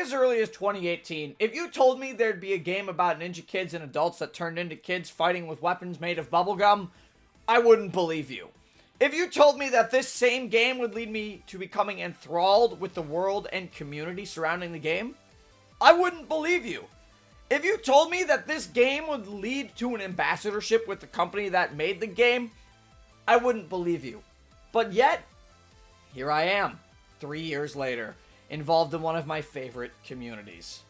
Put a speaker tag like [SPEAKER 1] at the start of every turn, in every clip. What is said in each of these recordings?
[SPEAKER 1] as early as 2018, if you told me there'd be a game about ninja kids and adults that turned into kids fighting with weapons made of bubblegum, I wouldn't believe you. If you told me that this same game would lead me to becoming enthralled with the world and community surrounding the game, I wouldn't believe you. If you told me that this game would lead to an ambassadorship with the company that made the game, I wouldn't believe you. But yet, here I am, 3 years later, involved in one of my favorite communities.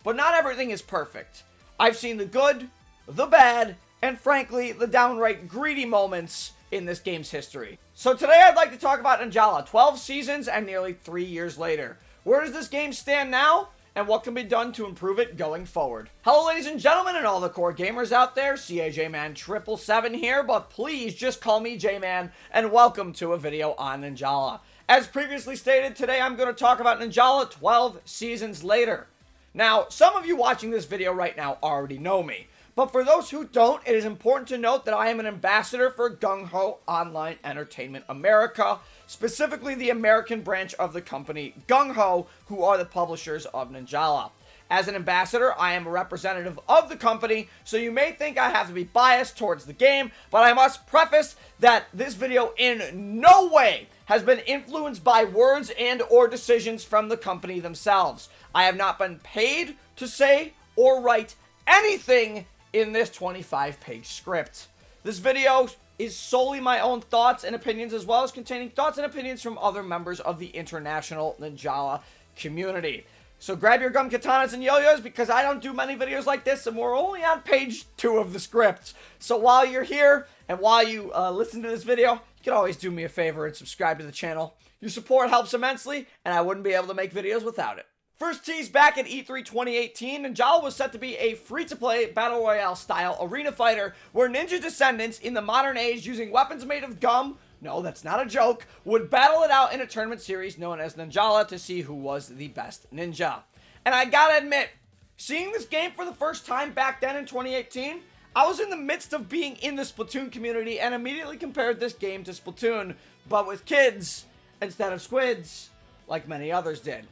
[SPEAKER 1] But not everything is perfect. I've seen the good, the bad, and frankly, the downright greedy moments in this game's history. So today I'd like to talk about Ninjala, 12 seasons and nearly 3 years later. Where does this game stand now? And what can be done to improve it going forward? Hello ladies and gentlemen and all the core gamers out there, CAJman777 here, but please just call me J-Man, and welcome to a video on Ninjala. As previously stated, today I'm going to talk about Ninjala 12 seasons later. Now, some of you watching this video right now already know me, but for those who don't, it is important to note that I am an ambassador for Gung Ho Online Entertainment America, specifically the American branch of the company Gung Ho, who are the publishers of Ninjala. As an ambassador, I am a representative of the company, so you may think I have to be biased towards the game, but I must preface that this video in no way has been influenced by words and or decisions from the company themselves. I have not been paid to say or write anything in this 25-page script. This video is solely my own thoughts and opinions, as well as containing thoughts and opinions from other members of the international Ninjala community. So grab your gum katanas and yo-yos, because I don't do many videos like this, and we're only on page 2 of the script. So while you're here, and while you listen to this video, you can always do me a favor and subscribe to the channel. Your support helps immensely, and I wouldn't be able to make videos without it. First teased back at E3 2018, Ninjala was set to be a free-to-play Battle Royale-style arena fighter where ninja descendants in the modern age using weapons made of gum, no, that's not a joke, would battle it out in a tournament series known as Ninjala to see who was the best ninja. And I gotta admit, seeing this game for the first time back then in 2018, I was in the midst of being in the Splatoon community and immediately compared this game to Splatoon, but with kids instead of squids, like many others did.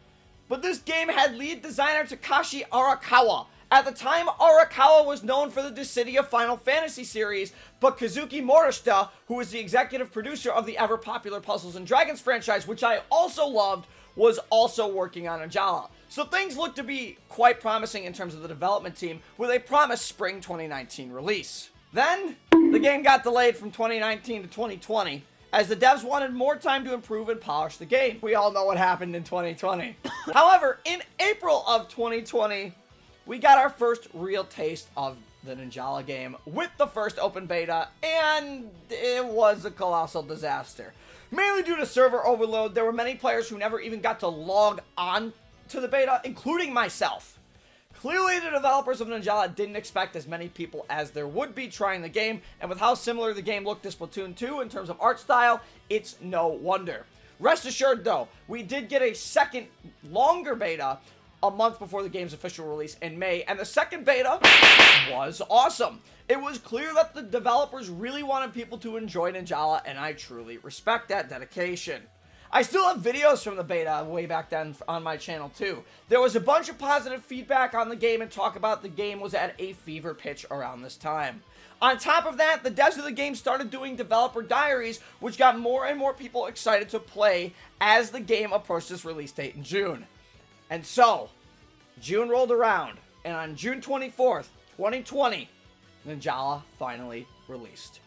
[SPEAKER 1] But this game had lead designer Takashi Arakawa. At the time, Arakawa was known for the Dissidia Final Fantasy series, but Kazuki Morishita, who was the executive producer of the ever-popular Puzzles & Dragons franchise, which I also loved, was also working on Ninjala. So things looked to be quite promising in terms of the development team, with a promised spring 2019 release. Then, the game got delayed from 2019 to 2020, as the devs wanted more time to improve and polish the game. We all know what happened in 2020. However, in April of 2020, we got our first real taste of the Ninjala game with the first open beta, and it was a colossal disaster. Mainly due to server overload, there were many players who never even got to log on to the beta, including myself. Clearly, the developers of Ninjala didn't expect as many people as there would be trying the game, and with how similar the game looked to Splatoon 2 in terms of art style, it's no wonder. Rest assured though, we did get a second, longer beta a month before the game's official release in May, and the second beta was awesome. It was clear that the developers really wanted people to enjoy Ninjala, and I truly respect that dedication. I still have videos from the beta way back then on my channel too. There was a bunch of positive feedback on the game and talk about the game was at a fever pitch around this time. On top of that, the devs of the game started doing developer diaries, which got more and more people excited to play as the game approached its release date in June. And so, June rolled around, and on June 24th, 2020, Ninjala finally released.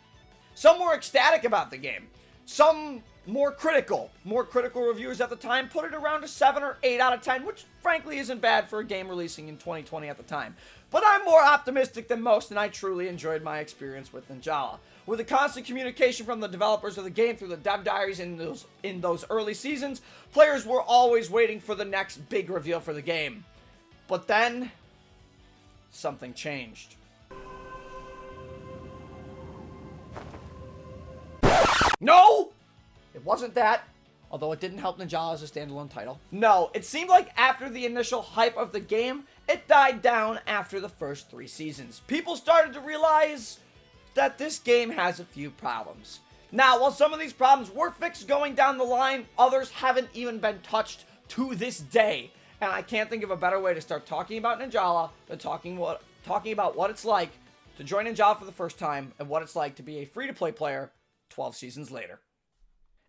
[SPEAKER 1] Some were ecstatic about the game. Some more critical reviewers at the time put it around a 7 or 8 out of 10, which frankly isn't bad for a game releasing in 2020 at the time. But I'm more optimistic than most, and I truly enjoyed my experience with Ninjala. With the constant communication from the developers of the game through the dev diaries in those early seasons, players were always waiting for the next big reveal for the game. But then, something changed. No! It wasn't that, although it didn't help Ninjala as a standalone title. No, it seemed like after the initial hype of the game, it died down after the first 3 seasons. People started to realize that this game has a few problems. Now, while some of these problems were fixed going down the line, others haven't even been touched to this day. and I can't think of a better way to start talking about Ninjala than talking about what it's like to join Ninjala for the first time and what it's like to be a free-to-play player 12 seasons later.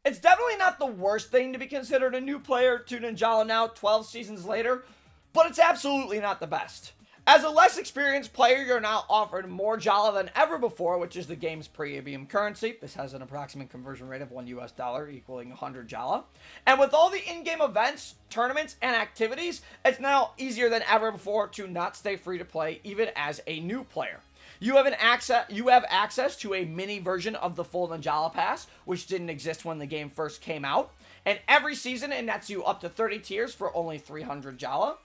[SPEAKER 1] It's definitely not the worst thing to be considered a new player to Ninjala now 12 seasons later, but it's absolutely not the best. As a less experienced player, you're now offered more Jala than ever before, which is the game's premium currency. This has an approximate conversion rate of $1 equaling 100 Jala. And with all the in-game events, tournaments, and activities, it's now easier than ever before to not stay free to play, even as a new player. You have access to a mini version of the full Ninjala Pass, which didn't exist when the game first came out. And every season, it nets you up to 30 tiers for only 300 Jala.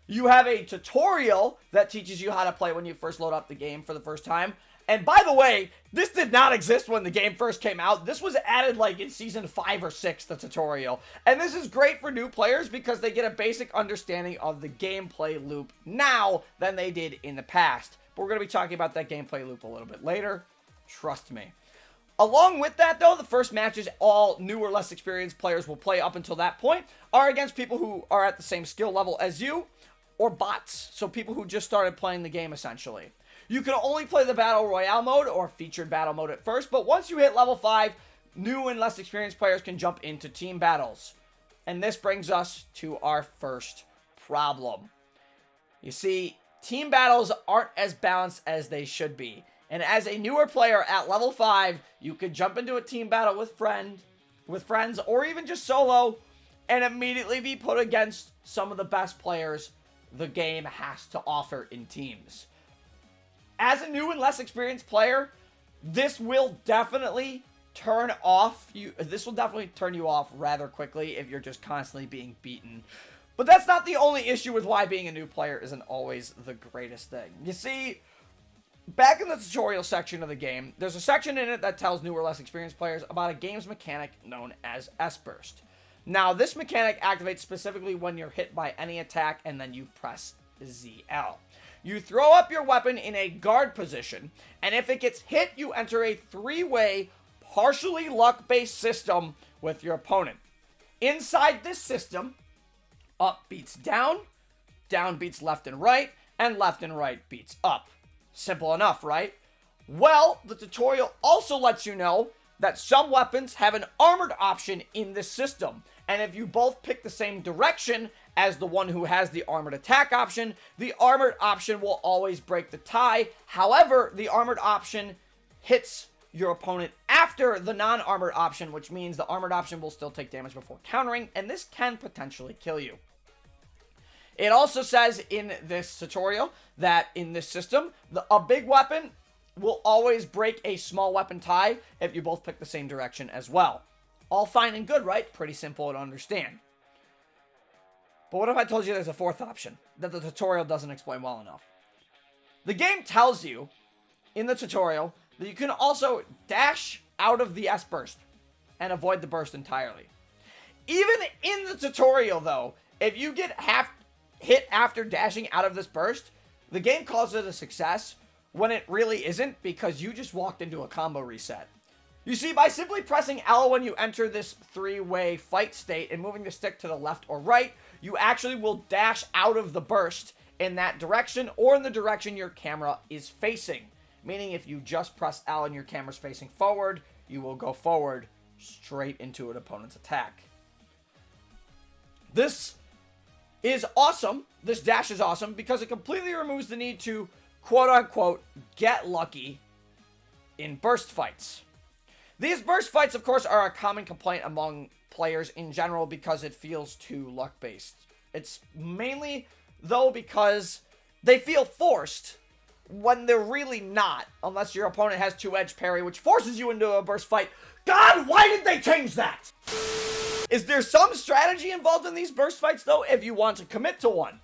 [SPEAKER 1] You have a tutorial that teaches you how to play when you first load up the game for the first time. And by the way, this did not exist when the game first came out. This was added like in season 5 or 6, the tutorial. And this is great for new players because they get a basic understanding of the gameplay loop now than they did in the past. But we're going to be talking about that gameplay loop a little bit later. Trust me. Along with that, though, the first matches all new or less experienced players will play up until that point are against people who are at the same skill level as you, or bots, so people who just started playing the game, essentially. You can only play the Battle Royale mode or featured battle mode at first, but once you hit level 5, new and less experienced players can jump into team battles. And this brings us to our first problem. You see, team battles aren't as balanced as they should be. And as a newer player at level 5, you could jump into a team battle with friends, or even just solo, and immediately be put against some of the best players the game has to offer in teams. As a new and less experienced player, this will definitely turn you off rather quickly if you're just constantly being beaten. But that's not the only issue with why being a new player isn't always the greatest thing. You see, back in the tutorial section of the game, there's a section in it that tells new or less experienced players about a game's mechanic known as S-Burst. Now, this mechanic activates specifically when you're hit by any attack and then you press ZL. You throw up your weapon in a guard position, and if it gets hit, you enter a 3-way, partially luck-based system with your opponent. Inside this system, up beats down beats left and right beats up. Simple enough, right? Well, the tutorial also lets you know that some weapons have an armored option in this system. And if you both pick the same direction as the one who has the armored attack option, the armored option will always break the tie. However, the armored option hits your opponent after the non-armored option, which means the armored option will still take damage before countering, and this can potentially kill you. It also says in this tutorial that in this system, a big weapon will always break a small weapon tie if you both pick the same direction as well. All fine and good, right? Pretty simple to understand. But what if I told you there's a fourth option that the tutorial doesn't explain well enough? The game tells you in the tutorial that you can also dash out of the S-Burst and avoid the burst entirely. Even in the tutorial, though, if you get hit after dashing out of this burst, the game calls it a success when it really isn't, because you just walked into a combo reset. You see, by simply pressing L when you enter this 3-way fight state and moving the stick to the left or right, you actually will dash out of the burst in that direction or in the direction your camera is facing. Meaning if you just press L and your camera's facing forward, you will go forward straight into an opponent's attack. This is awesome. This dash is awesome because it completely removes the need to quote-unquote get lucky in burst fights. These burst fights, of course, are a common complaint among players in general because it feels too luck-based. It's mainly, though, because they feel forced when they're really not, unless your opponent has 2-edge parry, which forces you into a burst fight. God, why did they change that? Is there some strategy involved in these burst fights, though, if you want to commit to one?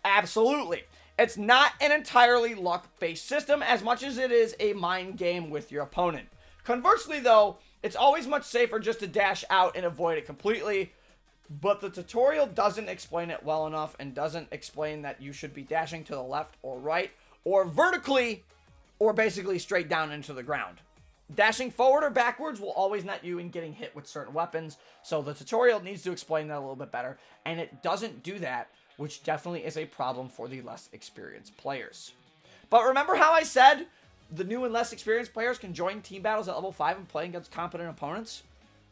[SPEAKER 1] Absolutely. It's not an entirely luck-based system as much as it is a mind game with your opponent. Conversely, though, it's always much safer just to dash out and avoid it completely, but the tutorial doesn't explain it well enough and doesn't explain that you should be dashing to the left or right, or vertically, or basically straight down into the ground. Dashing forward or backwards will always net you in getting hit with certain weapons, so the tutorial needs to explain that a little bit better, and it doesn't do that which definitely is a problem for the less experienced players. But remember how I said the new and less experienced players can join team battles at level 5 and play against competent opponents?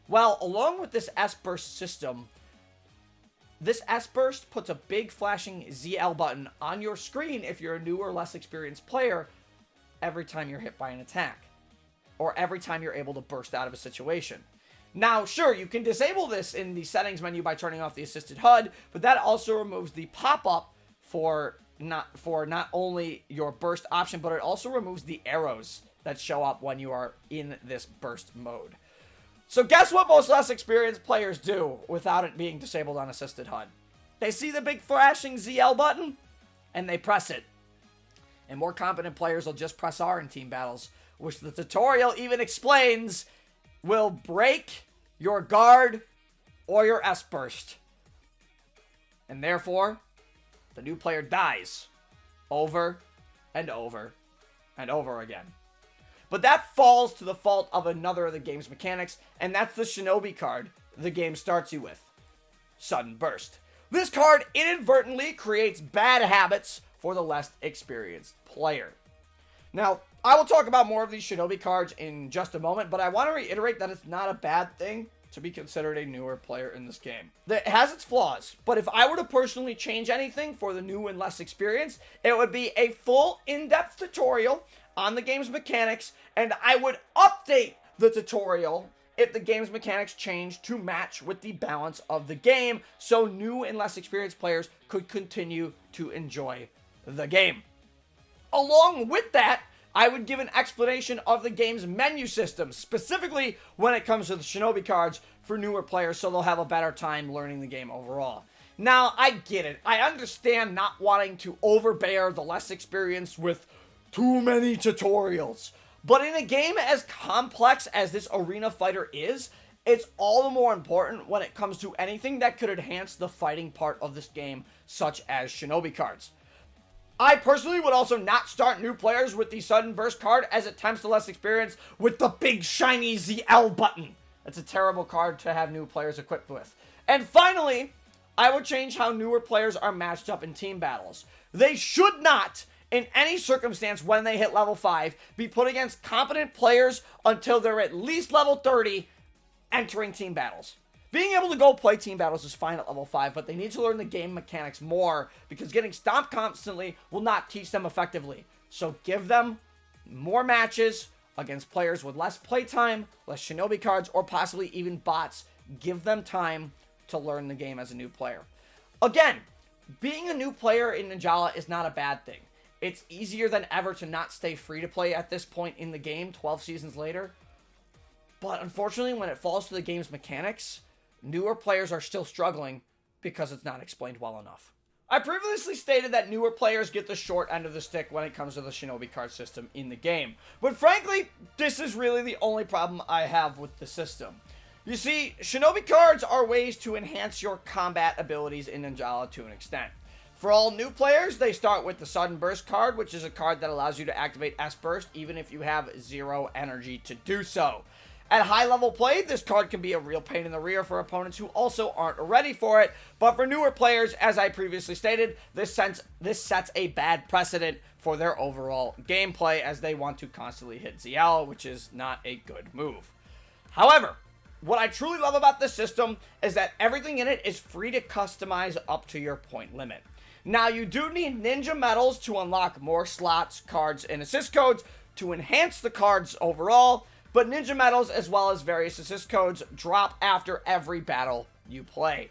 [SPEAKER 1] Well, along with this S-Burst system, this S-Burst puts a big flashing ZL button on your screen if you're a new or less experienced player every time you're hit by an attack, or every time you're able to burst out of a situation. Now, sure, you can disable this in the settings menu by turning off the assisted HUD, but that also removes the pop-up for not only your burst option, but it also removes the arrows that show up when you are in this burst mode. So guess what most less experienced players do without it being disabled on assisted HUD? They see the big flashing ZL button, and they press it. And more competent players will just press R in team battles, which the tutorial even explains will break your guard or your S-Burst. And therefore, the new player dies over and over and over again. But that falls to the fault of another of the game's mechanics, and that's the Shinobi card the game starts you with. Sudden Burst. This card inadvertently creates bad habits for the less experienced player. Now, I will talk about more of these Shinobi cards in just a moment, but I want to reiterate that it's not a bad thing to be considered a newer player in this game. It has its flaws, but if I were to personally change anything for the new and less experienced, it would be a full in-depth tutorial on the game's mechanics, and I would update the tutorial if the game's mechanics change to match with the balance of the game, so new and less experienced players could continue to enjoy the game. Along with that, I would give an explanation of the game's menu system, specifically when it comes to the Shinobi cards for newer players, so they'll have a better time learning the game overall. Now, I get it. I understand not wanting to overbear the less experienced with too many tutorials. But in a game as complex as this arena fighter is, it's all the more important when it comes to anything that could enhance the fighting part of this game, such as Shinobi cards. I personally would also not start new players with the Sudden Burst card, as it tempts the less experienced with the big shiny ZL button. It's a terrible card to have new players equipped with. And finally, I would change how newer players are matched up in team battles. They should not, in any circumstance when they hit level 5, be put against competent players until they're at least level 30 entering team battles. Being able to go play team battles is fine at level 5, but they need to learn the game mechanics more, because getting stomped constantly will not teach them effectively. So give them more matches against players with less playtime, less Shinobi cards, or possibly even bots. Give them time to learn the game as a new player. Again, being a new player in Ninjala is not a bad thing. It's easier than ever to not stay free to play at this point in the game, 12 seasons later. But unfortunately, when it falls to the game's mechanics, newer players are still struggling because it's not explained well enough. I previously stated that newer players get the short end of the stick when it comes to the Shinobi card system in the game. But frankly, this is really the only problem I have with the system. You see, Shinobi cards are ways to enhance your combat abilities in Ninjala to an extent. For all new players, they start with the Sudden Burst card, which is a card that allows you to activate S-Burst even if you have 0 energy to do so. At high level play, this card can be a real pain in the rear for opponents who also aren't ready for it, but for newer players, as I previously stated, this sets a bad precedent for their overall gameplay, as they want to constantly hit ZL, which is not a good move. However, what I truly love about this system is that everything in it is free to customize up to your point limit. Now, you do need ninja medals to unlock more slots, cards, and assist codes to enhance the cards overall, but ninja medals as well as various assist codes drop after every battle you play.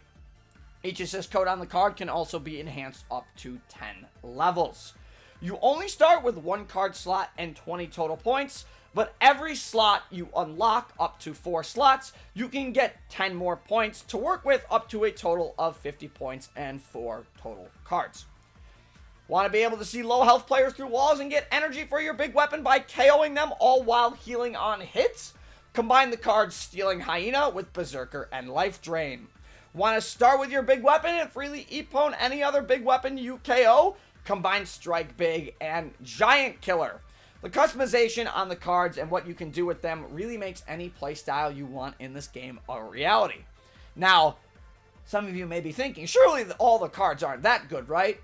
[SPEAKER 1] Each assist code on the card can also be enhanced up to 10 levels. You only start with 1 card slot and 20 total points, but every slot you unlock up to 4 slots, you can get 10 more points to work with, up to a total of 50 points and 4 total cards. Want to be able to see low health players through walls and get energy for your big weapon by KOing them all while healing on hits? Combine the cards Stealing Hyena with Berserker and Life Drain. Want to start with your big weapon and freely epone any other big weapon you KO? Combine Strike Big and Giant Killer. The customization on the cards and what you can do with them really makes any playstyle you want in this game a reality. Now, Some of you may be thinking, surely all the cards aren't that good, right?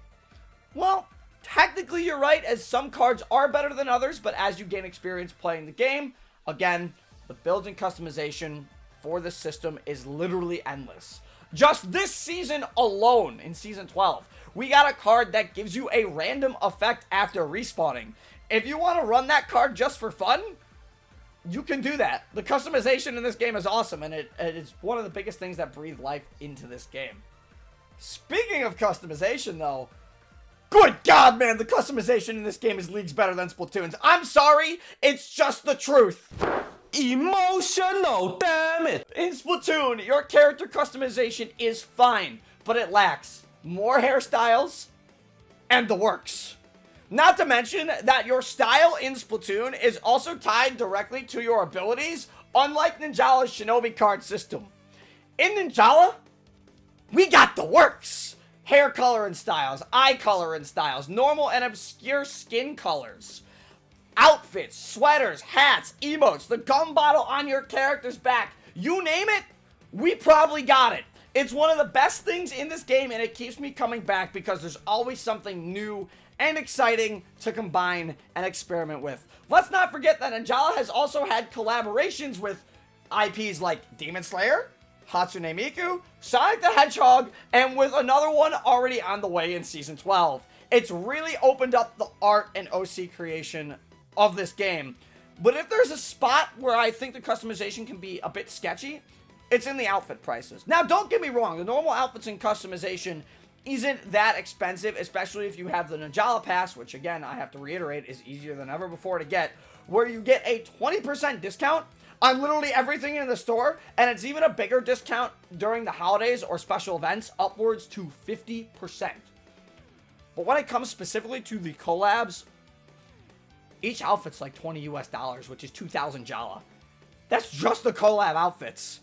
[SPEAKER 1] Well, technically you're right, as some cards are better than others, but as you gain experience playing the game, again, the build and customization for this system is literally endless. Just this season alone, in Season 12, we got a card that gives you a random effect after respawning. If you want to run that card just for fun, you can do that. The customization in this game is awesome, and it is one of the biggest things that breathe life into this game. Speaking of customization, though, good God, man, the customization in this game is leagues better than Splatoon's. I'm sorry, it's just the truth.
[SPEAKER 2] Emotional, damn it!
[SPEAKER 1] In Splatoon, your character customization is fine, but it lacks more hairstyles and the works. Not to mention that your style in Splatoon is also tied directly to your abilities, unlike Ninjala's Shinobi card system. In Ninjala, we got the works. Hair color and styles, eye color and styles, normal and obscure skin colors, outfits, sweaters, hats, emotes, the gum bottle on your character's back, you name it, we probably got it. It's one of the best things in this game, and it keeps me coming back because there's always something new and exciting to combine and experiment with. Let's not forget that Ninjala has also had collaborations with IPs like Demon Slayer, Hatsune Miku, Sonic the Hedgehog, and with another one already on the way in Season 12. It's really opened up the art and OC creation of this game. But if there's a spot where I think the customization can be a bit sketchy, it's in the outfit prices. Now, don't get me wrong, the normal outfits and customization isn't that expensive, especially if you have the Ninjala Pass, which again, I have to reiterate, is easier than ever before to get, where you get a 20% discount on literally everything in the store, and it's even a bigger discount during the holidays or special events, upwards to 50%. But when it comes specifically to the collabs, each outfit's like $20 US, which is 2,000 Jala. That's just the collab outfits.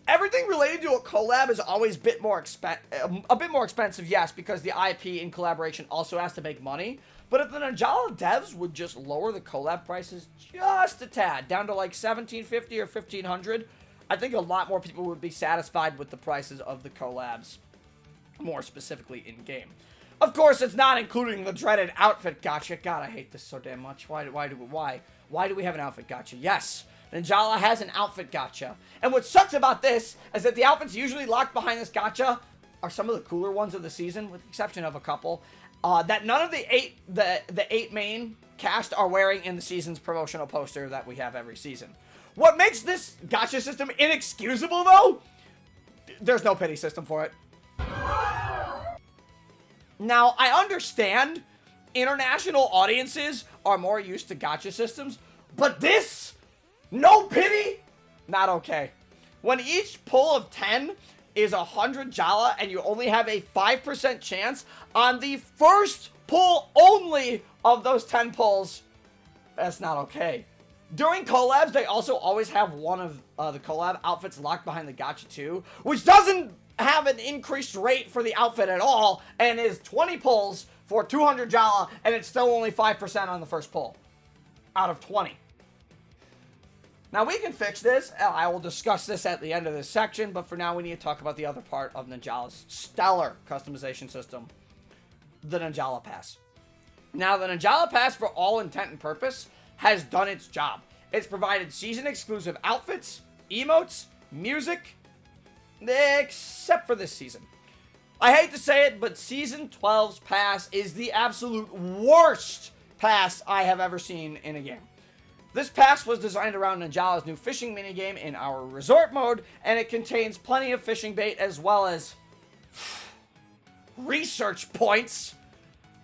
[SPEAKER 1] Everything related to a collab is always a bit more expensive, yes, because the IP in collaboration also has to make money. But if the Ninjala devs would just lower the collab prices just a tad, down to like $1,750 or $1,500, I think a lot more people would be satisfied with the prices of the collabs, more specifically in-game. Of course, it's not including the dreaded outfit gacha. God, I hate this so damn much. Why do we have an outfit gacha? Yes, Ninjala has an outfit gacha. And what sucks about this is that the outfits usually locked behind this gacha are some of the cooler ones of the season, with the exception of a couple, that none of the eight main cast are wearing in the season's promotional poster that we have every season. What makes this gacha system inexcusable, though? There's no pity system for it. Now, I understand international audiences are more used to gacha systems, but this, no pity, not okay. When each pull of 10 is 100 Jala and you only have a 5% chance on the first pull only of those 10 pulls, that's not okay. During collabs, they also always have one of the collab outfits locked behind the gacha too, which doesn't have an increased rate for the outfit at all, and is 20 pulls for 200 Jala, and it's still only 5% on the first pull out of 20. Now, we can fix this, and I will discuss this at the end of this section, but for now, we need to talk about the other part of Ninjala's stellar customization system, the Ninjala Pass. Now, the Ninjala Pass, for all intent and purpose, has done its job. It's provided season-exclusive outfits, emotes, music, except for this season. I hate to say it, but Season 12's pass is the absolute worst pass I have ever seen in a game. This pass was designed around Ninjala's new fishing minigame in our resort mode, and it contains plenty of fishing bait as well as research points.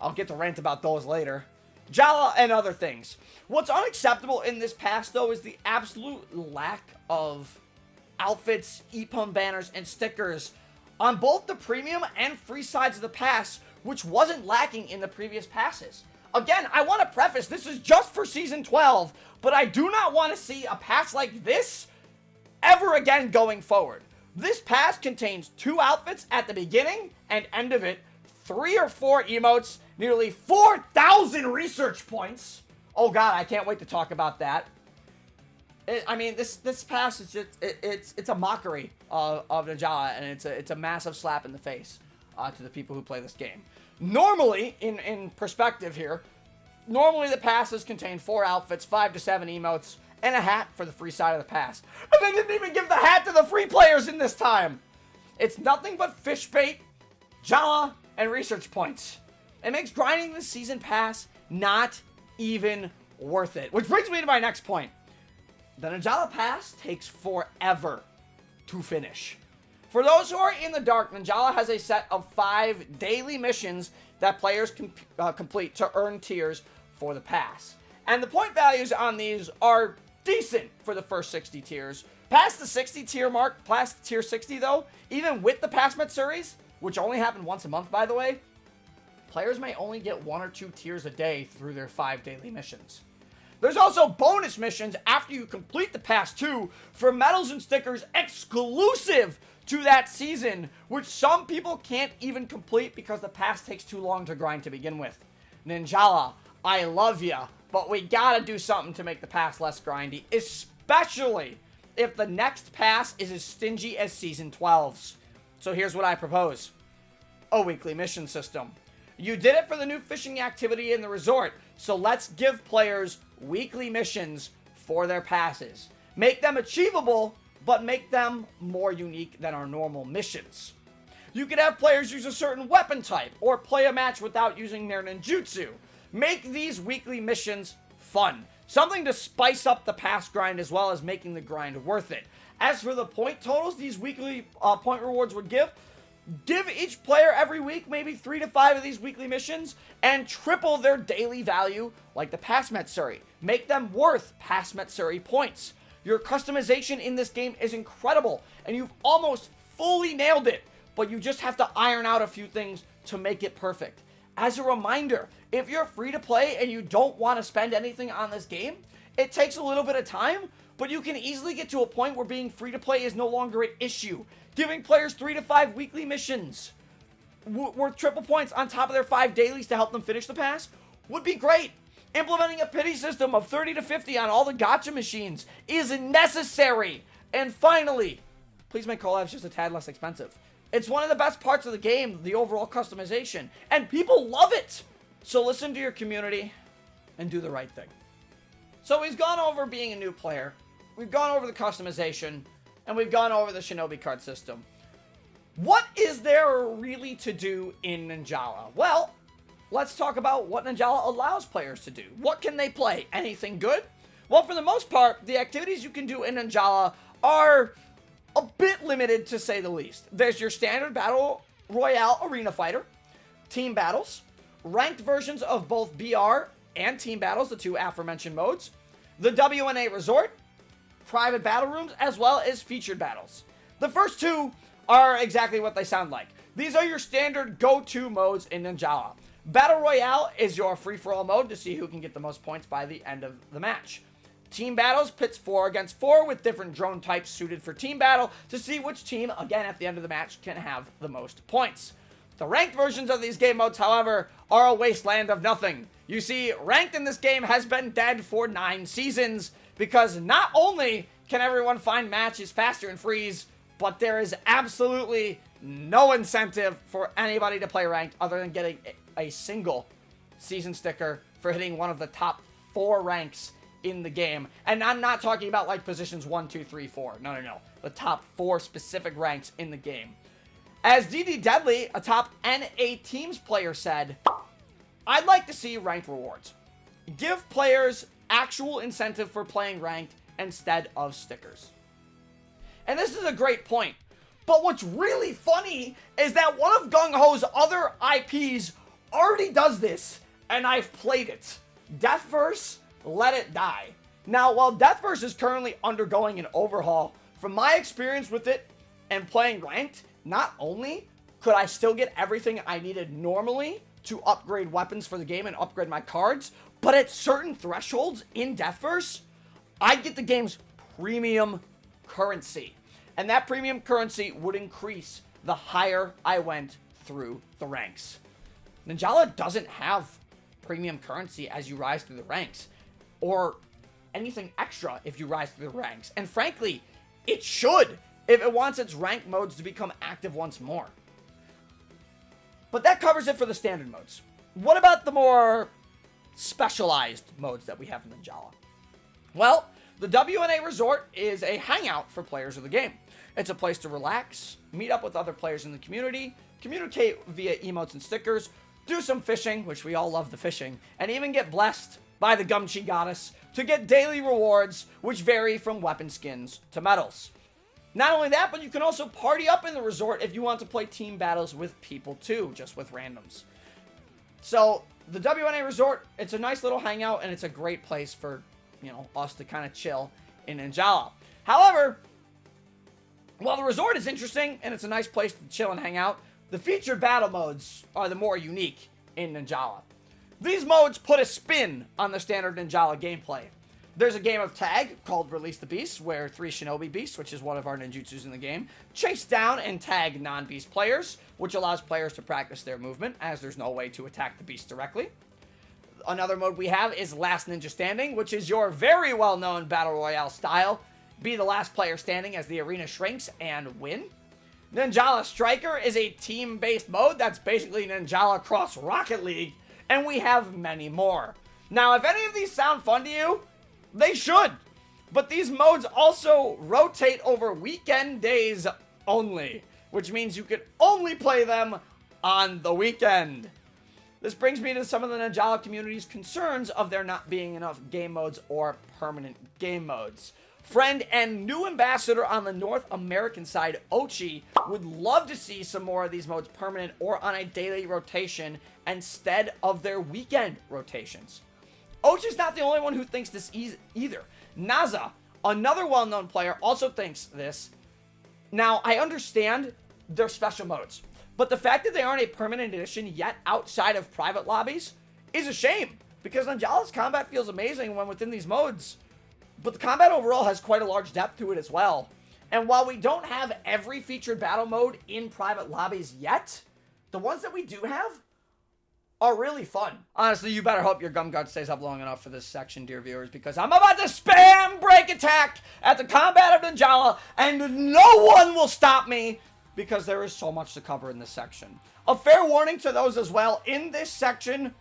[SPEAKER 1] I'll get to rant about those later. Jala and other things. What's unacceptable in this pass, though, is the absolute lack of outfits, EPUM banners, and stickers on both the premium and free sides of the pass, which wasn't lacking in the previous passes. Again, I want to preface, this is just for Season 12, but I do not want to see a pass like this ever again going forward. This pass contains 2 outfits at the beginning and end of it, 3 or 4 emotes, nearly 4,000 research points. Oh god, I can't wait to talk about that. I mean, this pass is just it's a mockery of Ninjala, and it's a massive slap in the face to the people who play this game. Normally, in perspective here, normally the passes contain 4 outfits, 5 to 7 emotes, and a hat for the free side of the pass. And they didn't even give the hat to the free players in this time. It's nothing but fish bait, Jala, and research points. It makes grinding the season pass not even worth it. Which brings me to my next point. The Ninjala pass takes forever to finish. For those who are in the dark, Ninjala has a set of 5 daily missions that players can complete to earn tiers for the pass. And the point values on these are decent for the first 60 tiers. Past the 60 tier mark, past tier 60 though, even with the Pass Matsuris, which only happen once a month by the way, players may only get 1 or 2 tiers a day through their 5 daily missions. There's also bonus missions after you complete the pass too for medals and stickers exclusive to that season, which some people can't even complete because the pass takes too long to grind to begin with. Ninjala, I love ya, but we gotta do something to make the pass less grindy, especially if the next pass is as stingy as Season 12's. So here's what I propose. A weekly mission system. You did it for the new fishing activity in the resort, so let's give players weekly missions for their passes. Make them achievable, but make them more unique than our normal missions. You could have players use a certain weapon type, or play a match without using their ninjutsu. Make these weekly missions fun. Something to spice up the pass grind as well as making the grind worth it. As for the point totals these weekly point rewards would give each player every week maybe 3 to 5 of these weekly missions and triple their daily value like the Pass Matsuri. Make them worth Pass Matsuri points. Your customization in this game is incredible and you've almost fully nailed it, but you just have to iron out a few things to make it perfect. As a reminder, if you're free to play and you don't want to spend anything on this game, it takes a little bit of time, but you can easily get to a point where being free to play is no longer an issue. Giving players 3 to 5 weekly missions worth triple points on top of their 5 dailies to help them finish the pass would be great. Implementing a pity system of 30 to 50 on all the gacha machines is necessary. And finally, please make collabs just a tad less expensive. It's one of the best parts of the game, the overall customization, and people love it. So listen to your community and do the right thing. So we've gone over being a new player, we've gone over the customization, and we've gone over the Shinobi card system. What is there really to do in Ninjala? Well, let's talk about what Ninjala allows players to do. What can they play? Anything good? Well, for the most part, the activities you can do in Ninjala are a bit limited to say the least. There's your standard Battle Royale Arena Fighter, team battles, ranked versions of both BR and team battles, the 2 aforementioned modes, the WNA Resort, private battle rooms, as well as featured battles. The first 2 are exactly what they sound like. These are your standard go-to modes in Ninjala. Battle Royale is your free-for-all mode to see who can get the most points by the end of the match. Team battles pits 4 against 4 with different drone types suited for team battle to see which team, again at the end of the match, can have the most points. The ranked versions of these game modes, however, are a wasteland of nothing. You see, ranked in this game has been dead for 9 seasons because not only can everyone find matches faster in freeze, but there is absolutely no incentive for anybody to play ranked other than getting a single season sticker for hitting one of the top 4 ranks in the game. And I'm not talking about like positions 1, 2, 3, 4. No. The top 4 specific ranks in the game. As DD Deadly, a top NA Teams player, said, I'd like to see ranked rewards. Give players actual incentive for playing ranked instead of stickers. And this is a great point. But what's really funny is that one of Gung Ho's other IPs already does this, and I've played it. Deathverse, Let It Die. Now, while Deathverse is currently undergoing an overhaul, from my experience with it and playing ranked, not only could I still get everything I needed normally to upgrade weapons for the game and upgrade my cards, but at certain thresholds in Deathverse, I'd get the game's premium currency. And that premium currency would increase the higher I went through the ranks. Ninjala doesn't have premium currency as you rise through the ranks, or anything extra if you rise through the ranks. And frankly, it should if it wants its ranked modes to become active once more. But that covers it for the standard modes. What about the more specialized modes that we have in Ninjala? Well, the WNA Resort is a hangout for players of the game. It's a place to relax, meet up with other players in the community, communicate via emotes and stickers, do some fishing, which we all love the fishing, and even get blessed by the Gumchi goddess to get daily rewards, which vary from weapon skins to medals. Not only that, but you can also party up in the resort if you want to play team battles with people too, just with randoms. So, the WNA Resort, it's a nice little hangout, and it's a great place for, us to kind of chill in Ninjala. However, while the resort is interesting, and it's a nice place to chill and hang out, the featured battle modes are the more unique in Ninjala. These modes put a spin on the standard Ninjala gameplay. There's a game of tag called Release the Beast, where 3 Shinobi beasts, which is one of our ninjutsus in the game, chase down and tag non-beast players, which allows players to practice their movement, as there's no way to attack the beast directly. Another mode we have is Last Ninja Standing, which is your very well-known Battle Royale style. Be the last player standing as the arena shrinks and win. Ninjala Striker is a team-based mode that's basically Ninjala Cross Rocket League, and we have many more. Now, if any of these sound fun to you, they should, but these modes also rotate over weekend days only, which means you can only play them on the weekend. This brings me to some of the Ninjala community's concerns of there not being enough game modes or permanent game modes. Friend and new ambassador on the North American side, Ochi, would love to see some more of these modes permanent or on a daily rotation instead of their weekend rotations. Ochi's not the only one who thinks this either. Naza, another well-known player, also thinks this. Now, I understand they're special modes, but the fact that they aren't a permanent addition yet outside of private lobbies is a shame, because Ninjala's combat feels amazing when within these modes, but the combat overall has quite a large depth to it as well. And while we don't have every featured battle mode in private lobbies yet, the ones that we do have are really fun. Honestly, you better hope your gum guard stays up long enough for this section, dear viewers, because I'm about to spam break attack at the combat of Ninjala, and no one will stop me, because there is so much to cover in this section. A fair warning to those as well, in this section,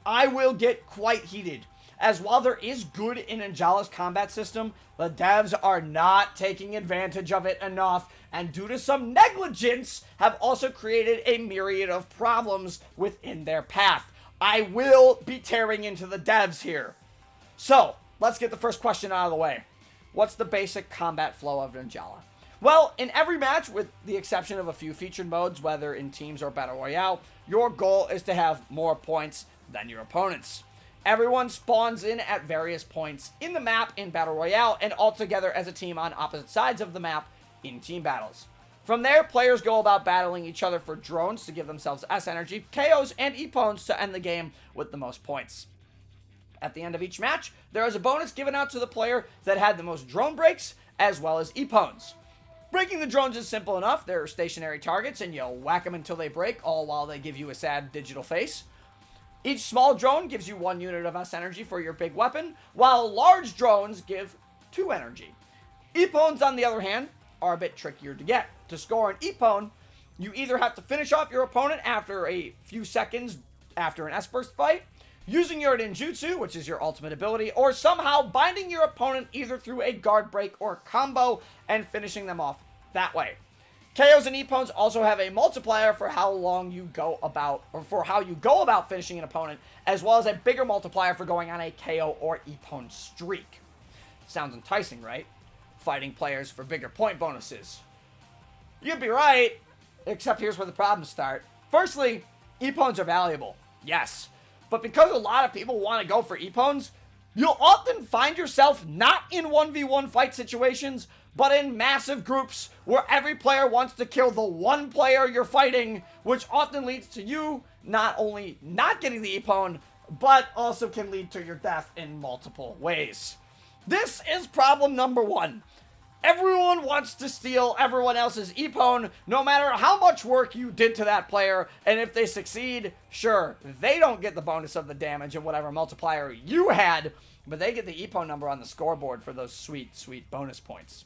[SPEAKER 1] I will get quite heated, as while there is good in Ninjala's combat system, the devs are not taking advantage of it enough, and due to some negligence, have also created a myriad of problems within their path. I will be tearing into the devs here. So, let's get the first question out of the way. What's the basic combat flow of Ninjala? Well, in every match, with the exception of a few featured modes, whether in teams or Battle Royale, your goal is to have more points than your opponents. Everyone spawns in at various points in the map in Battle Royale, and all together as a team on opposite sides of the map in team battles. From there, players go about battling each other for drones to give themselves S energy, KOs, and Eppones to end the game with the most points. At the end of each match, there is a bonus given out to the player that had the most drone breaks, as well as Eppones. Breaking the drones is simple enough. They're stationary targets, and you whack them until they break, all while they give you a sad digital face. Each small drone gives you 1 unit of S energy for your big weapon, while large drones give 2 energy. Eppones, on the other hand, are a bit trickier to get. To score an Eppone, you either have to finish off your opponent after a few seconds after an S-burst fight, using your ninjutsu, which is your ultimate ability, or somehow binding your opponent either through a guard break or combo and finishing them off that way. KOs and Eppones also have a multiplier for how long you go about, or for how you go about finishing an opponent, as well as a bigger multiplier for going on a KO or Eppone streak. Sounds enticing, right? Fighting players for bigger point bonuses. You'd be right, except here's where the problems start. Firstly, Eppones are valuable, yes, but because a lot of people want to go for Eppones, you'll often find yourself not in 1v1 fight situations, but in massive groups where every player wants to kill the one player you're fighting, which often leads to you not only not getting the Eppone, but also can lead to your death in multiple ways. This is problem number 1. Everyone wants to steal everyone else's Epone, no matter how much work you did to that player, and if they succeed, sure, they don't get the bonus of the damage and whatever multiplier you had, but they get the Epone number on the scoreboard for those sweet, sweet bonus points.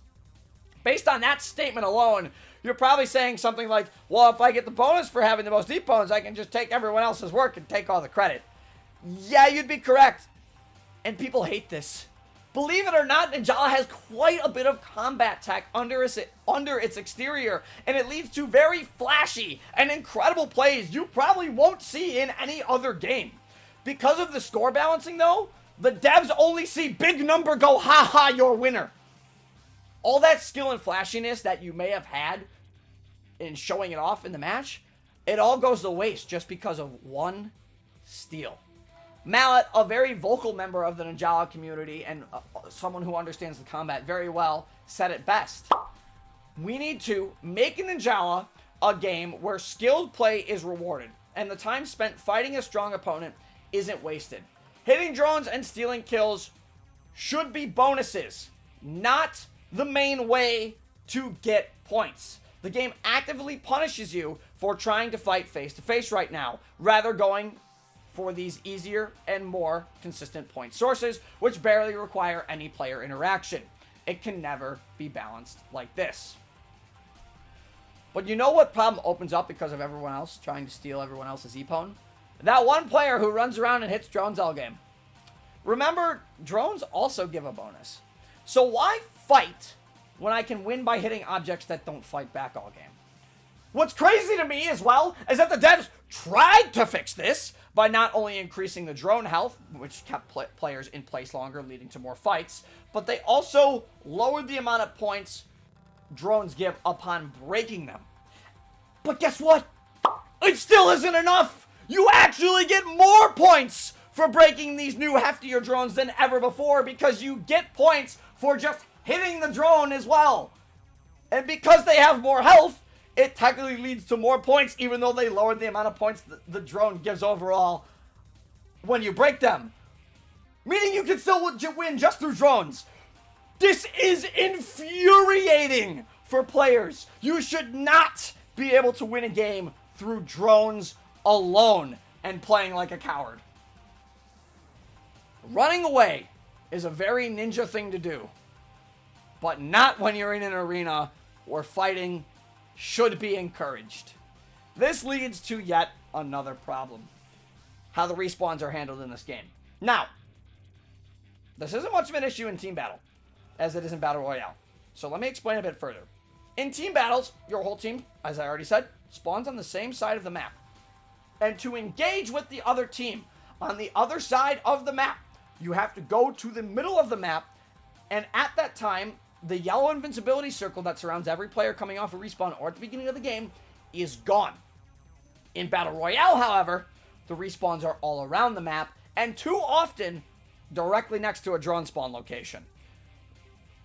[SPEAKER 1] Based on that statement alone, you're probably saying something like, well, if I get the bonus for having the most Epones, I can just take everyone else's work and take all the credit. Yeah, you'd be correct. And people hate this. Believe it or not, Ninjala has quite a bit of combat tech under its exterior, and it leads to very flashy and incredible plays you probably won't see in any other game. Because of the score balancing, though, the devs only see big number go, ha, you're winner. All that skill and flashiness that you may have had in showing it off in the match, it all goes to waste just because of one steal. Mallet, a very vocal member of the Ninjala community and someone who understands the combat very well, said it best. We need to make Ninjala a game where skilled play is rewarded and the time spent fighting a strong opponent isn't wasted. Hitting drones and stealing kills should be bonuses, not the main way to get points. The game actively punishes you for trying to fight face-to-face right now, rather going for these easier and more consistent point sources, which barely require any player interaction. It can never be balanced like this. But you know what problem opens up because of everyone else trying to steal everyone else's Epone? That one player who runs around and hits drones all game. Remember, drones also give a bonus. So why fight when I can win by hitting objects that don't fight back all game? What's crazy to me as well is that the devs tried to fix this by not only increasing the drone health, which kept players in place longer, leading to more fights, but they also lowered the amount of points drones give upon breaking them. But guess what? It still isn't enough! You actually get more points for breaking these new heftier drones than ever before because you get points for just hitting the drone as well. And because they have more health, it technically leads to more points even though they lowered the amount of points the drone gives overall when you break them. Meaning you can still win just through drones. This is infuriating for players. You should not be able to win a game through drones alone and playing like a coward. Running away is a very ninja thing to do, but not when you're in an arena where fighting should be encouraged. This leads to yet another problem. How the respawns are handled in this game. Now, this isn't much of an issue in Team Battle, as it is in Battle Royale. So let me explain a bit further. In Team Battles, your whole team, as I already said, spawns on the same side of the map. And to engage with the other team on the other side of the map, you have to go to the middle of the map, and at that time, the yellow invincibility circle that surrounds every player coming off a respawn or at the beginning of the game is gone. In Battle Royale, however, the respawns are all around the map, and too often, directly next to a drone spawn location.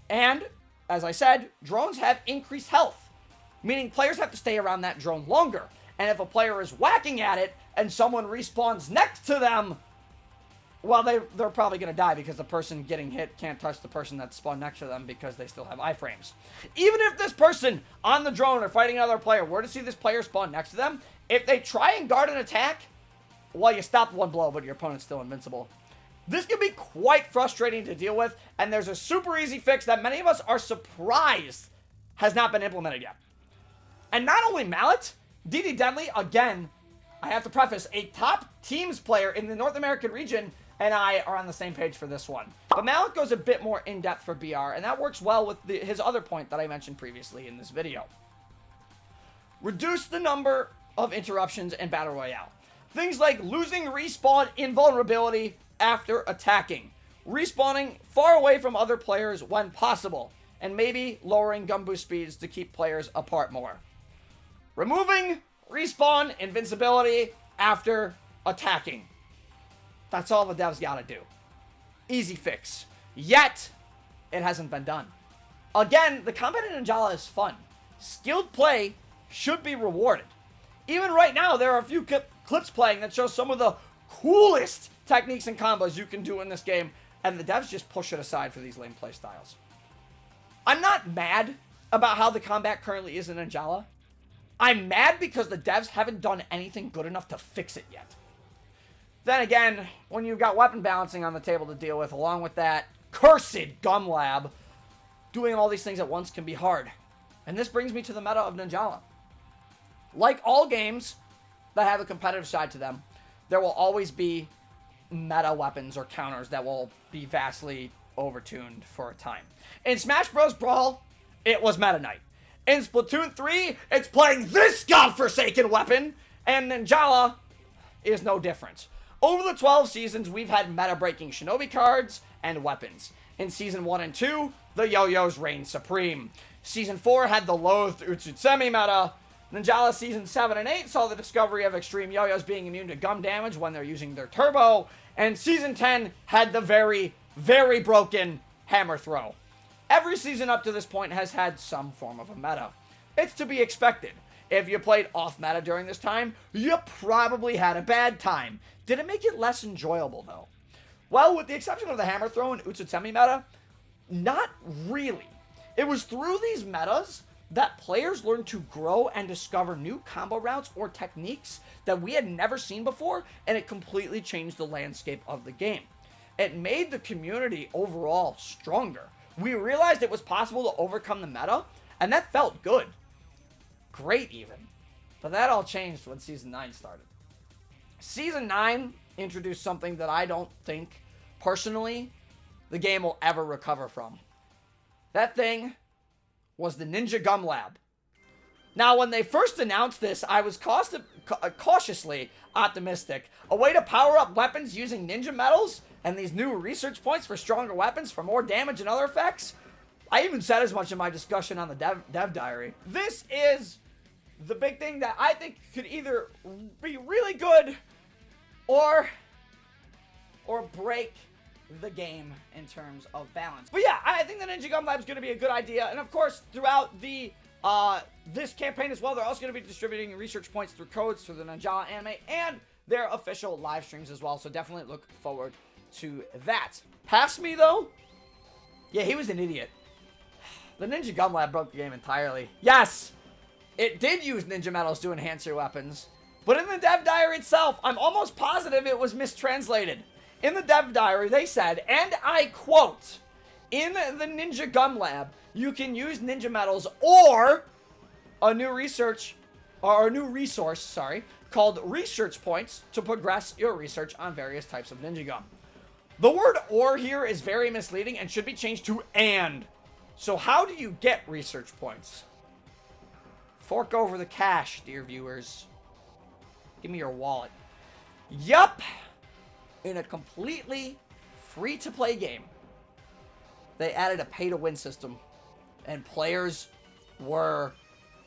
[SPEAKER 1] And, as I said, drones have increased health, meaning players have to stay around that drone longer. And if a player is whacking at it and someone respawns next to them, well, they're probably going to die because the person getting hit can't touch the person that spawned next to them because they still have iframes. Even if this person on the drone or fighting another player were to see this player spawn next to them, if they try and guard an attack, well, you stopped one blow, but your opponent's still invincible. This can be quite frustrating to deal with, and there's a super easy fix that many of us are surprised has not been implemented yet. And not only Mallet, DD Deadly, again, I have to preface, a top teams player in the North American region, and I are on the same page for this one. But Mallet goes a bit more in-depth for BR, and that works well with his other point that I mentioned previously in this video. Reduce the number of interruptions in Battle Royale. Things like losing respawn invulnerability after attacking, respawning far away from other players when possible, and maybe lowering gun boost speeds to keep players apart more. Removing respawn invincibility after attacking. That's all the devs gotta do. Easy fix. Yet, it hasn't been done. Again, the combat in Ninjala is fun. Skilled play should be rewarded. Even right now, there are a few clips playing that show some of the coolest techniques and combos you can do in this game, and the devs just push it aside for these lame play styles. I'm not mad about how the combat currently is in Ninjala. I'm mad because the devs haven't done anything good enough to fix it yet. Then again, when you've got weapon balancing on the table to deal with, along with that cursed Gum Lab, doing all these things at once can be hard. And this brings me to the meta of Ninjala. Like all games that have a competitive side to them, there will always be meta weapons or counters that will be vastly overtuned for a time. In Smash Bros. Brawl, it was Meta Knight. In Splatoon 3, it's playing this godforsaken weapon, and Ninjala is no different. Over the 12 seasons, we've had meta-breaking Shinobi cards and weapons. In Season 1 and 2, the yo-yos reigned supreme. Season 4 had the loathed Utsutsemi meta. Ninjala Season 7 and 8 saw the discovery of extreme yo-yos being immune to gum damage when they're using their turbo. And Season 10 had the very, very broken hammer throw. Every season up to this point has had some form of a meta. It's to be expected. If you played off-meta during this time, you probably had a bad time. Did it make it less enjoyable, though? Well, with the exception of the hammer throw and Utsutsemi meta, not really. It was through these metas that players learned to grow and discover new combo routes or techniques that we had never seen before, and it completely changed the landscape of the game. It made the community overall stronger. We realized it was possible to overcome the meta, and that felt good. Great, even. But that all changed when Season 9 started. Season 9 introduced something that I don't think, personally, the game will ever recover from. That thing was the Ninja Gum Lab. Now, when they first announced this, I was cautiously optimistic. A way to power up weapons using ninja metals and these new research points for stronger weapons for more damage and other effects. I even said as much in my discussion on the dev diary. This is the big thing that I think could either be really good or break the game in terms of balance. But yeah, I think the Ninja Gum Lab is going to be a good idea. And of course, throughout the this campaign as well, they're also going to be distributing research points through codes through the Ninjala anime and their official live streams as well. So definitely look forward to that. Past me, though? Yeah, he was an idiot. The Ninja Gum Lab broke the game entirely. Yes, it did use ninja metals to enhance your weapons. But in the dev diary itself, I'm almost positive it was mistranslated. In the dev diary, they said, and I quote, in the Ninja Gum Lab, you can use ninja metals or a new resource, called research points to progress your research on various types of ninja gum. The word or here is very misleading and should be changed to and. So how do you get research points? Fork over the cash, dear viewers. Give me your wallet. Yup. In a completely free-to-play game, they added a pay-to-win system, and players were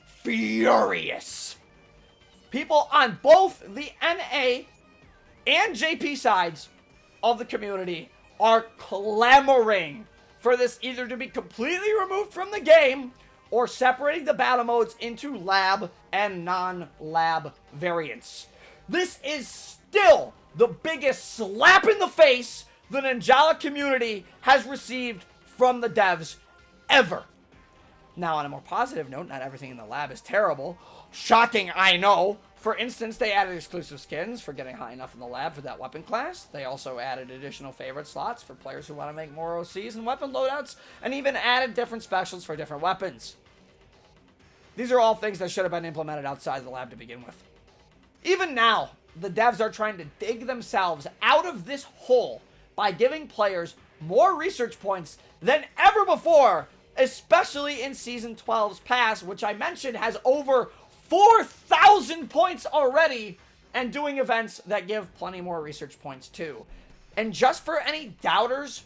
[SPEAKER 1] furious. People on both the NA and JP sides of the community are clamoring for this either to be completely removed from the game or separating the battle modes into lab and non-lab variants. This is still the biggest slap in the face the Ninjala community has received from the devs ever. Now, on a more positive note, not everything in the lab is terrible. Shocking, I know. For instance, they added exclusive skins for getting high enough in the lab for that weapon class. They also added additional favorite slots for players who want to make more OCs and weapon loadouts, and even added different specials for different weapons. These are all things that should have been implemented outside the lab to begin with. Even now, the devs are trying to dig themselves out of this hole by giving players more research points than ever before, especially in Season 12's pass, which I mentioned has over 4,000 points already, and doing events that give plenty more research points too. And just for any doubters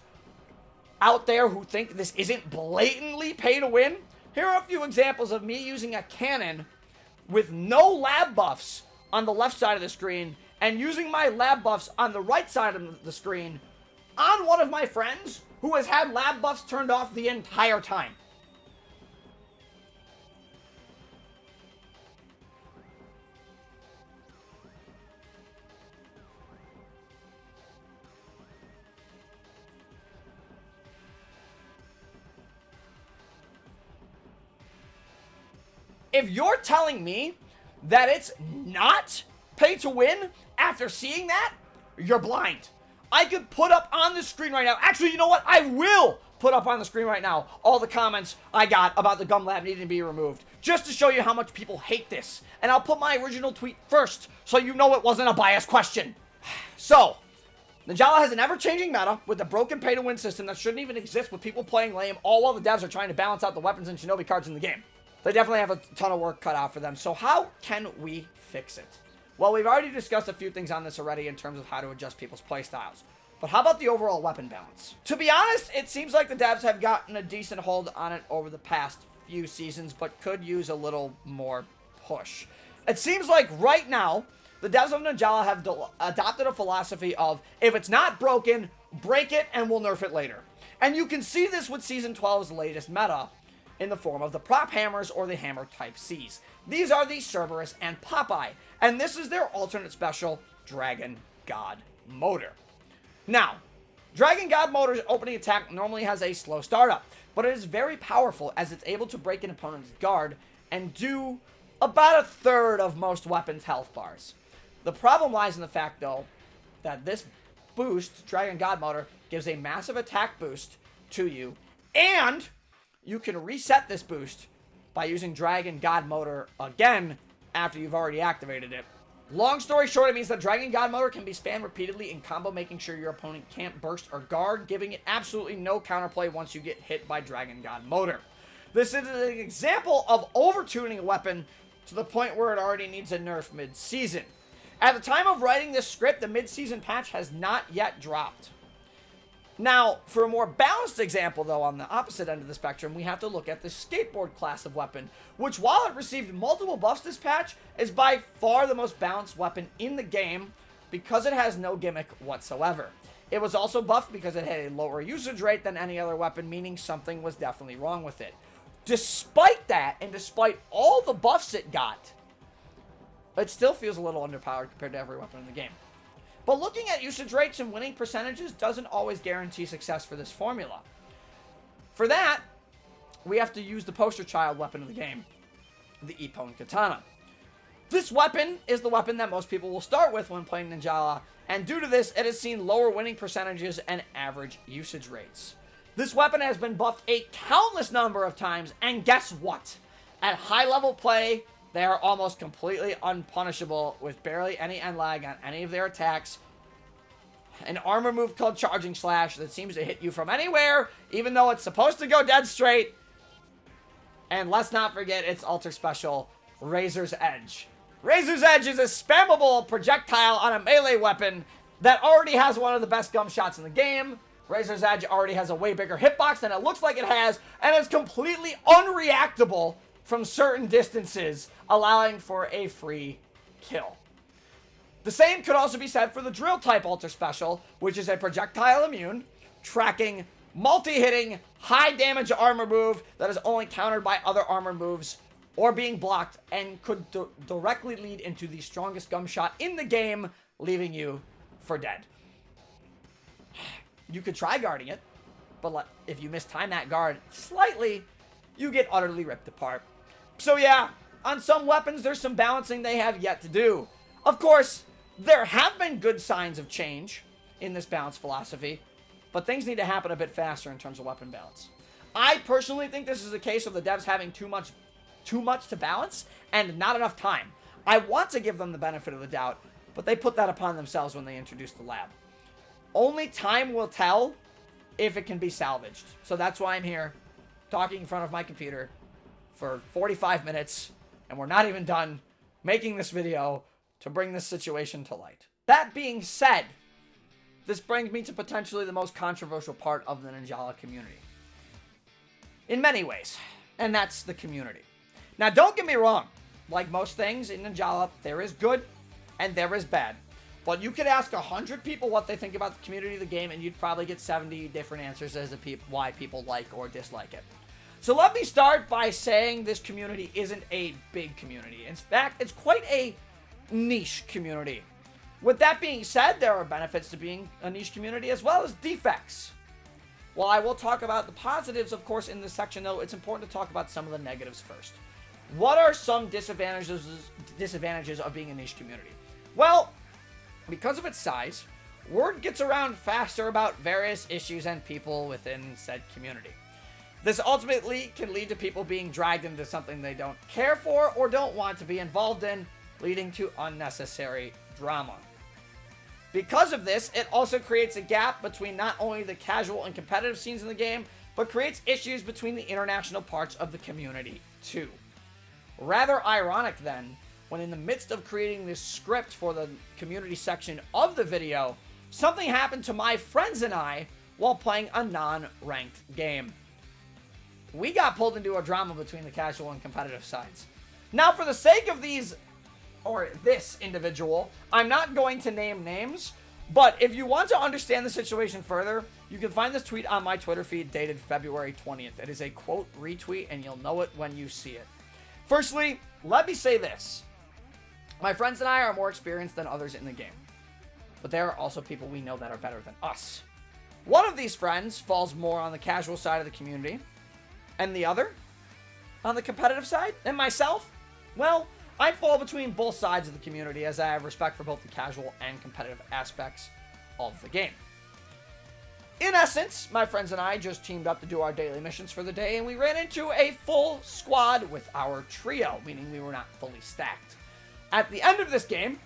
[SPEAKER 1] out there who think this isn't blatantly pay to win, here are a few examples of me using a cannon with no lab buffs on the left side of the screen and using my lab buffs on the right side of the screen on one of my friends who has had lab buffs turned off the entire time. If you're telling me that it's not pay to win after seeing that, you're blind. I could put up on the screen right now. Actually, you know what? I will put up on the screen right now all the comments I got about the gum lab needing to be removed, just to show you how much people hate this. And I'll put my original tweet first, so you know it wasn't a biased question. So, Ninjala has an ever-changing meta with a broken pay-to-win system that shouldn't even exist, with people playing lame, all while the devs are trying to balance out the weapons and Shinobi cards in the game. They definitely have a ton of work cut out for them. So how can we fix it? Well, we've already discussed a few things on this already in terms of how to adjust people's playstyles. But how about the overall weapon balance? To be honest, it seems like the devs have gotten a decent hold on it over the past few seasons, but could use a little more push. It seems like right now, the devs of Ninjala have adopted a philosophy of, if it's not broken, break it and we'll nerf it later. And you can see this with Season 12's latest meta in the form of the prop hammers or the hammer type Cs. These are the Cerberus and Popeye, and this is their alternate special, Dragon God Motor. Now, Dragon God Motor's opening attack normally has a slow startup, but it is very powerful as it's able to break an opponent's guard and do about a third of most weapons' health bars. The problem lies in the fact, though, that this boost, Dragon God Motor, gives a massive attack boost to you, and you can reset this boost by using Dragon God Motor again after you've already activated it. Long story short, it means that Dragon God Motor can be spammed repeatedly in combo, making sure your opponent can't burst or guard, giving it absolutely no counterplay once you get hit by Dragon God Motor. This is an example of overtuning a weapon to the point where it already needs a nerf mid-season. At the time of writing this script, the mid-season patch has not yet dropped. Now, for a more balanced example, though, on the opposite end of the spectrum, we have to look at the skateboard class of weapon, which, while it received multiple buffs this patch, is by far the most balanced weapon in the game because it has no gimmick whatsoever. It was also buffed because it had a lower usage rate than any other weapon, meaning something was definitely wrong with it. Despite that, and despite all the buffs it got, it still feels a little underpowered compared to every weapon in the game. But looking at usage rates and winning percentages doesn't always guarantee success for this formula. For that, we have to use the poster child weapon of the game, the Ippon Katana. This weapon is the weapon that most people will start with when playing Ninjala, and due to this, it has seen lower winning percentages and average usage rates. This weapon has been buffed a countless number of times, and guess what? At high level play, they are almost completely unpunishable with barely any end lag on any of their attacks. An armor move called Charging Slash that seems to hit you from anywhere, even though it's supposed to go dead straight. And let's not forget its alter special, Razor's Edge. Razor's Edge is a spammable projectile on a melee weapon that already has one of the best gum shots in the game. Razor's Edge already has a way bigger hitbox than it looks like it has, and is completely unreactable from certain distances, allowing for a free kill. The same could also be said for the Drill type Alter Special, which is a projectile immune, tracking, multi-hitting, high damage armor move that is only countered by other armor moves or being blocked, and could directly lead into the strongest gum shot in the game, leaving you for dead. You could try guarding it, but if you mistime that guard slightly, you get utterly ripped apart. So yeah, on some weapons, there's some balancing they have yet to do. Of course, there have been good signs of change in this balance philosophy, but things need to happen a bit faster in terms of weapon balance. I personally think this is a case of the devs having too much to balance and not enough time. I want to give them the benefit of the doubt, but they put that upon themselves when they introduced the lab. Only time will tell if it can be salvaged. So that's why I'm here, talking in front of my computer for 45 minutes, and we're not even done making this video to bring this situation to light. That being said, this brings me to potentially the most controversial part of the Ninjala community. In many ways, and that's the community. Now, don't get me wrong. Like most things in Ninjala, there is good and there is bad. But you could ask 100 people what they think about the community of the game, and you'd probably get 70 different answers as to why people like or dislike it. So let me start by saying this community isn't a big community. In fact, it's quite a niche community. With that being said, there are benefits to being a niche community as well as defects. While I will talk about the positives, of course, in this section, though, it's important to talk about some of the negatives first. What are some disadvantages of being a niche community? Well, because of its size, word gets around faster about various issues and people within said community. This ultimately can lead to people being dragged into something they don't care for or don't want to be involved in, leading to unnecessary drama. Because of this, it also creates a gap between not only the casual and competitive scenes in the game, but creates issues between the international parts of the community too. Rather ironic then, when in the midst of creating this script for the community section of the video, something happened to my friends and I while playing a non-ranked game. We got pulled into a drama between the casual and competitive sides. Now, for the sake of this individual, I'm not going to name names, but if you want to understand the situation further, you can find this tweet on my Twitter feed dated February 20th. It is a quote retweet, and you'll know it when you see it. Firstly, let me say this. My friends and I are more experienced than others in the game, but there are also people we know that are better than us. One of these friends falls more on the casual side of the community, and the other on the competitive side. And myself, well, I fall between both sides of the community as I have respect for both the casual and competitive aspects of the game. In essence, my friends and I just teamed up to do our daily missions for the day, and we ran into a full squad with our trio, meaning we were not fully stacked. At the end of this game,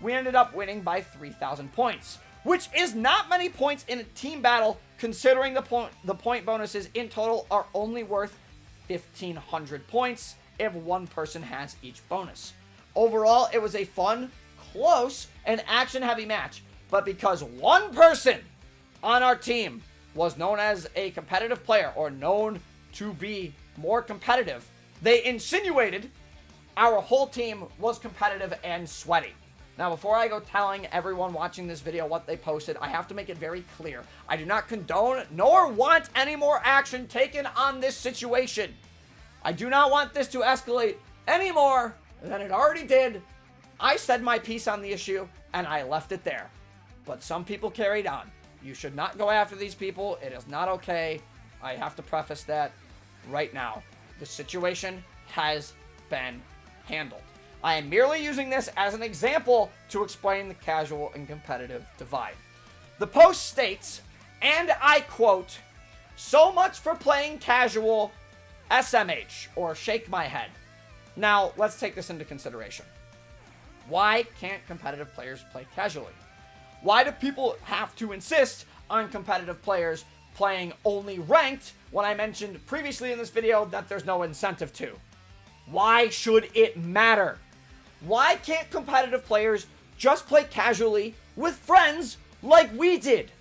[SPEAKER 1] we ended up winning by 3,000 points, which is not many points in a team battle, considering the point bonuses in total are only worth 1,500 points if one person has each bonus. Overall, it was a fun, close, and action-heavy match, but because one person on our team was known as a competitive player or known to be more competitive, they insinuated our whole team was competitive and sweaty. Now, before I go telling everyone watching this video what they posted, I have to make it very clear. I do not condone nor want any more action taken on this situation. I do not want this to escalate any more than it already did. I said my piece on the issue, and I left it there. But some people carried on. You should not go after these people. It is not okay. I have to preface that right now. The situation has been handled. I am merely using this as an example to explain the casual and competitive divide. The post states, and I quote, "So much for playing casual, SMH, or shake my head." Now, let's take this into consideration. Why can't competitive players play casually? Why do people have to insist on competitive players playing only ranked when I mentioned previously in this video that there's no incentive to? Why should it matter? Why can't competitive players just play casually with friends like we did?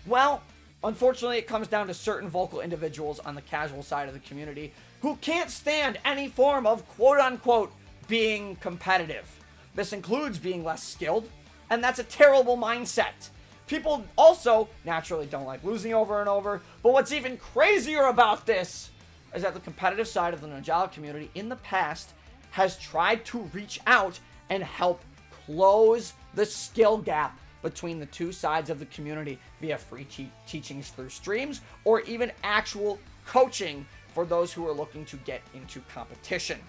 [SPEAKER 1] Well, unfortunately, it comes down to certain vocal individuals on the casual side of the community who can't stand any form of quote-unquote being competitive. This includes being less skilled, and that's a terrible mindset. People also naturally don't like losing over and over, but what's even crazier about this is that the competitive side of the Ninjala community in the past has tried to reach out and help close the skill gap between the two sides of the community via free teachings through streams or even actual coaching for those who are looking to get into competition.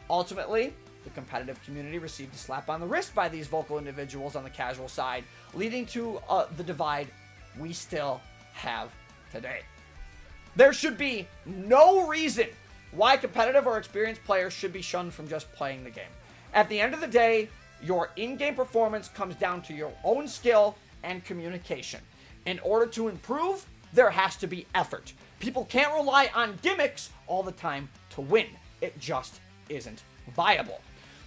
[SPEAKER 1] Ultimately, the competitive community received a slap on the wrist by these vocal individuals on the casual side, leading to the divide we still have today. There should be no reason why competitive or experienced players should be shunned from just playing the game. At the end of the day, your in-game performance comes down to your own skill and communication. In order to improve, there has to be effort. People can't rely on gimmicks all the time to win. It just isn't viable.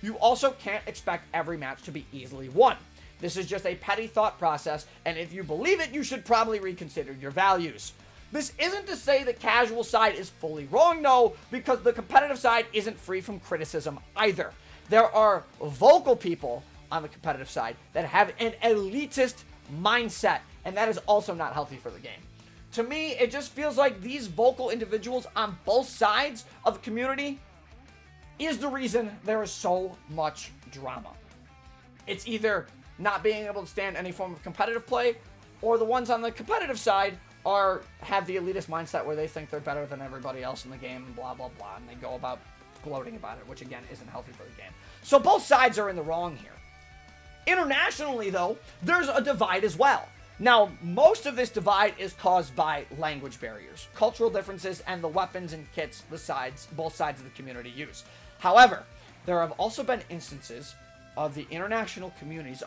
[SPEAKER 1] You also can't expect every match to be easily won. This is just a petty thought process, and if you believe it, you should probably reconsider your values. This isn't to say the casual side is fully wrong, no, because the competitive side isn't free from criticism either. There are vocal people on the competitive side that have an elitist mindset, and that is also not healthy for the game. To me, it just feels like these vocal individuals on both sides of the community is the reason there is so much drama. It's either not being able to stand any form of competitive play, or the ones on the competitive side have the elitist mindset where they think they're better than everybody else in the game and blah, blah, blah, and they go about gloating about it, which again isn't healthy for the game. So both sides are in the wrong here. Internationally, though, there's a divide as well. Now, most of this divide is caused by language barriers, cultural differences, and the weapons and kits both sides of the community use. However, there have also been instances of these international communities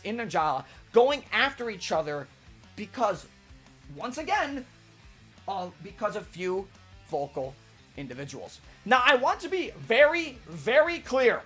[SPEAKER 1] in Ninjala going after each other because, once again, because of few vocal individuals. Now, I want to be very, very clear.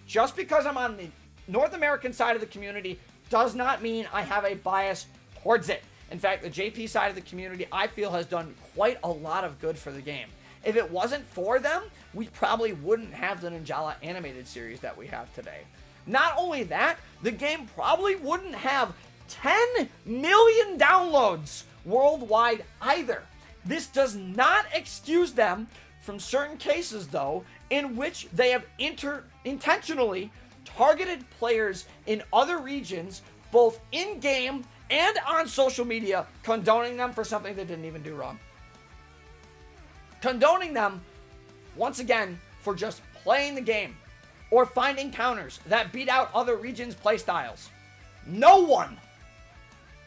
[SPEAKER 1] Just because I'm on the North American side of the community does not mean I have a bias towards it. In fact, the JP side of the community, I feel, has done quite a lot of good for the game. If it wasn't for them, we probably wouldn't have the Ninjala animated series that we have today. Not only that, the game probably wouldn't have 10 million downloads worldwide either. This does not excuse them from certain cases, though, in which they have intentionally targeted players in other regions, both in-game and on social media, condoning them for something they didn't even do wrong. Condoning them, once again, for just playing the game or finding counters that beat out other regions' playstyles. No one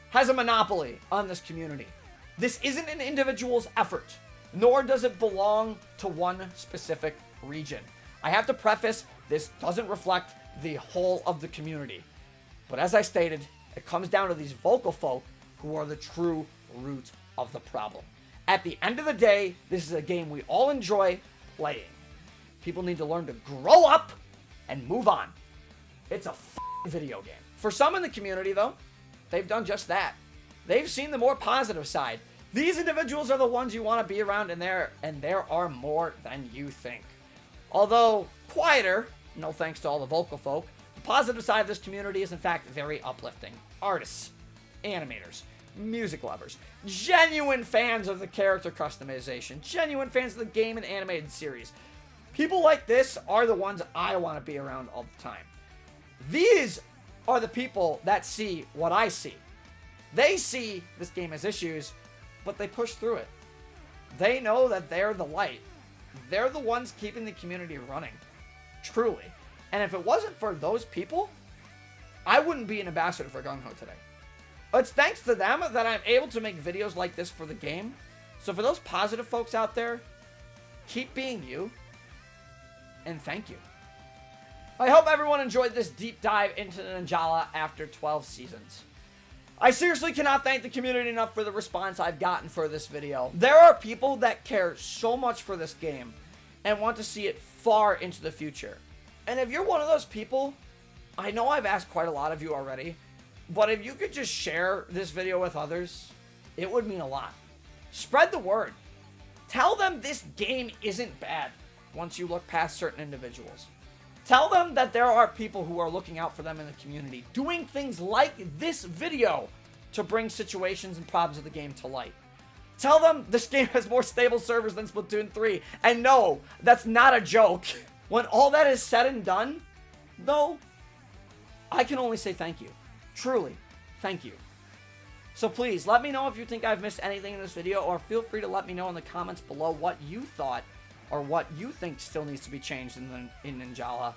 [SPEAKER 1] has a monopoly on this community. This isn't an individual's effort, nor does it belong to one specific region. I have to preface, this doesn't reflect the whole of the community. But as I stated, it comes down to these vocal folk who are the true root of the problem. At the end of the day, this is a game we all enjoy playing. People need to learn to grow up and move on. It's a video game. For some in the community, though, they've done just that. They've seen the more positive side. These individuals are the ones you want to be around, and there are more than you think. Although quieter, no thanks to all the vocal folk, the positive side of this community is in fact very uplifting. Artists, animators, music lovers, genuine fans of the character customization, genuine fans of the game and animated series. People like this are the ones I want to be around all the time. These are the people that see what I see. They see this game has issues, but they push through it. They know that they're the light. They're the ones keeping the community running. Truly. And if it wasn't for those people, I wouldn't be an ambassador for Gung Ho today. It's thanks to them that I'm able to make videos like this for the game. So for those positive folks out there, keep being you, and thank you. I hope everyone enjoyed this deep dive into Ninjala after 12 seasons. I seriously cannot thank the community enough for the response I've gotten for this video. There are people that care so much for this game and want to see it far into the future. And if you're one of those people, I know I've asked quite a lot of you already, but if you could just share this video with others, it would mean a lot. Spread the word. Tell them this game isn't bad once you look past certain individuals. Tell them that there are people who are looking out for them in the community, doing things like this video to bring situations and problems of the game to light. Tell them this game has more stable servers than Splatoon 3. And no, that's not a joke. When all that is said and done, though, I can only say thank you. Truly, thank you. So please, let me know if you think I've missed anything in this video, or feel free to let me know in the comments below what you thought or what you think still needs to be changed in Ninjala.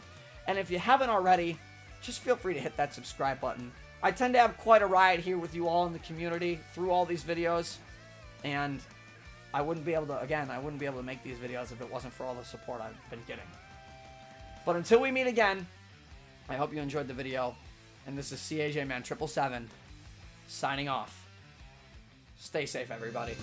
[SPEAKER 1] And if you haven't already, just feel free to hit that subscribe button. I tend to have quite a ride here with you all in the community through all these videos, and I wouldn't be able to make these videos if it wasn't for all the support I've been getting. But until we meet again, I hope you enjoyed the video, and this is CAJ Man 777 signing off. Stay safe, everybody.